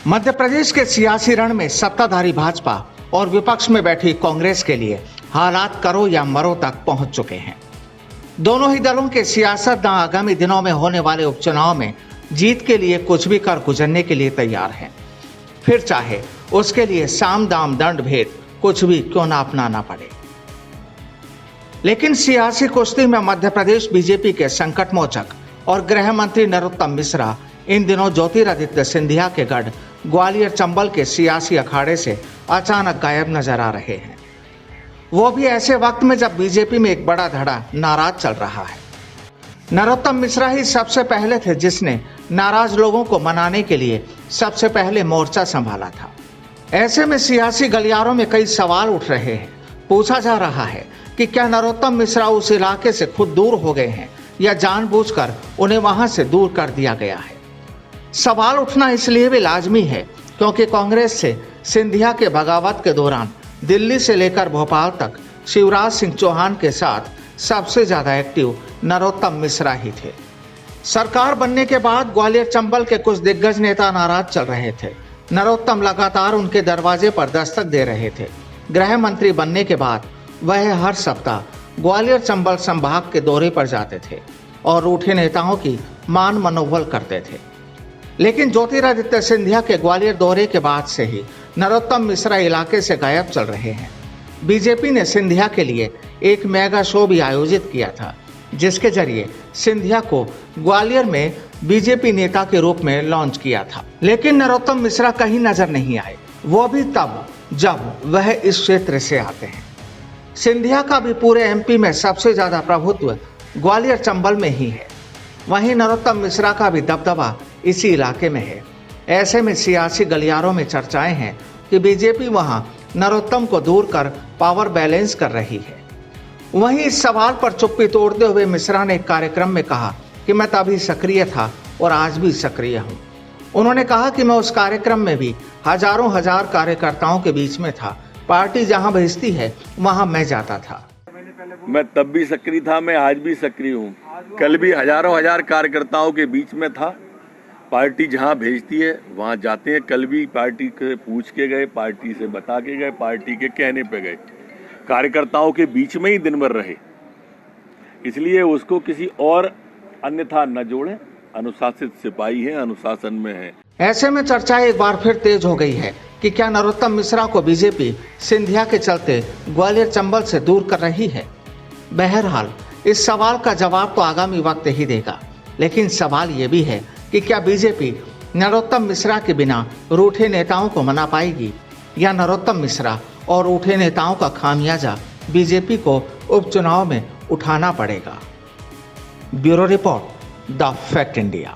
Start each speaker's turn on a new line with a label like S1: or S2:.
S1: मध्य प्रदेश के सियासी रण में सत्ताधारी भाजपा और विपक्ष में बैठी कांग्रेस के लिए हालात करो या मरो तक पहुंच चुके हैं। दोनों ही दलों के सियासतदान आगामी दिनों में होने वाले उपचुनाव में जीत के लिए कुछ भी कर गुजरने के लिए तैयार हैं, फिर चाहे उसके लिए साम दाम दंड भेद कुछ भी क्यों ना अपनाना पड़े। लेकिन सियासी कुश्ती में मध्य प्रदेश बीजेपी के संकट मोचक और गृह मंत्री नरोत्तम मिश्रा इन दिनों ज्योतिरादित्य सिंधिया के गढ़ ग्वालियर चंबल के सियासी अखाड़े से अचानक गायब नजर आ रहे हैं। वो भी ऐसे वक्त में जब बीजेपी में एक बड़ा धड़ा नाराज चल रहा है। नरोत्तम मिश्रा ही सबसे पहले थे जिसने नाराज लोगों को मनाने के लिए सबसे पहले मोर्चा संभाला था। ऐसे में सियासी गलियारों में कई सवाल उठ रहे हैं। पूछा जा रहा है कि क्या नरोत्तम मिश्रा उस इलाके से खुद दूर हो गए हैं या जानबूझकर उन्हें वहां से दूर कर दिया गया है। सवाल उठना इसलिए भी लाजमी है क्योंकि कांग्रेस से सिंधिया के बगावत के दौरान दिल्ली से लेकर भोपाल तक शिवराज सिंह चौहान के साथ सबसे ज्यादा एक्टिव नरोत्तम मिश्रा ही थे। सरकार बनने के बाद ग्वालियर चंबल के कुछ दिग्गज नेता नाराज चल रहे थे। नरोत्तम लगातार उनके दरवाजे पर दस्तक दे रहे थे। गृह मंत्री बनने के बाद वह हर सप्ताह ग्वालियर चंबल संभाग के दौरे पर जाते थे और रूठे नेताओं की मान मनोबल करते थे। लेकिन ज्योतिरादित्य सिंधिया के ग्वालियर दौरे के बाद से ही नरोत्तम मिश्रा इलाके से गायब चल रहे हैं। बीजेपी ने सिंधिया के लिए एक मेगा शो भी आयोजित किया था, जिसके जरिए सिंधिया को ग्वालियर में बीजेपी नेता के रूप में लॉन्च किया था। लेकिन नरोत्तम मिश्रा कहीं नजर नहीं आए, वो भी तब जब वह इस क्षेत्र से आते हैं। सिंधिया का भी पूरे एमपी में सबसे ज्यादा प्रभुत्व ग्वालियर चंबल में ही है। वहीं नरोत्तम मिश्रा का भी दबदबा इसी इलाके में है। ऐसे में सियासी गलियारों में चर्चाएं हैं कि बीजेपी वहां नरोत्तम को दूर कर पावर बैलेंस कर रही है। वहीं इस सवाल पर चुप्पी तोड़ते हुए मिश्रा ने एक कार्यक्रम में कहा कि मैं तभी सक्रिय था और आज भी सक्रिय हूं। उन्होंने कहा कि मैं उस कार्यक्रम में भी हजारों हजार कार्यकर्ताओं के बीच में था। पार्टी जहां भेजती है वहां मैं जाता था।
S2: मैं तब भी सक्रिय था, मैं आज भी सक्रिय हूँ। कल भी हजारों हजार कार्यकर्ताओं के बीच में था। पार्टी जहां भेजती है वहां जाते हैं। कल भी पार्टी के पूछ के गए, पार्टी से बता के गए, पार्टी के कहने पे गए। कार्यकर्ताओं के बीच में ही दिन भर रहे, इसलिए उसको किसी और अन्यथा न जोड़े। अनुशासित सिपाही है, अनुशासन में है।
S1: ऐसे में चर्चा एक बार फिर तेज हो गई है कि क्या नरोत्तम मिश्रा को बीजेपी सिंधिया के चलते ग्वालियर चंबल से दूर कर रही है। बहरहाल इस सवाल का जवाब तो आगामी वक्त ही देगा। लेकिन सवाल ये भी है कि क्या बीजेपी नरोत्तम मिश्रा के बिना रूठे नेताओं को मना पाएगी या नरोत्तम मिश्रा और रूठे नेताओं का खामियाजा बीजेपी को उपचुनाव में उठाना पड़ेगा। Bureau report, the fact India.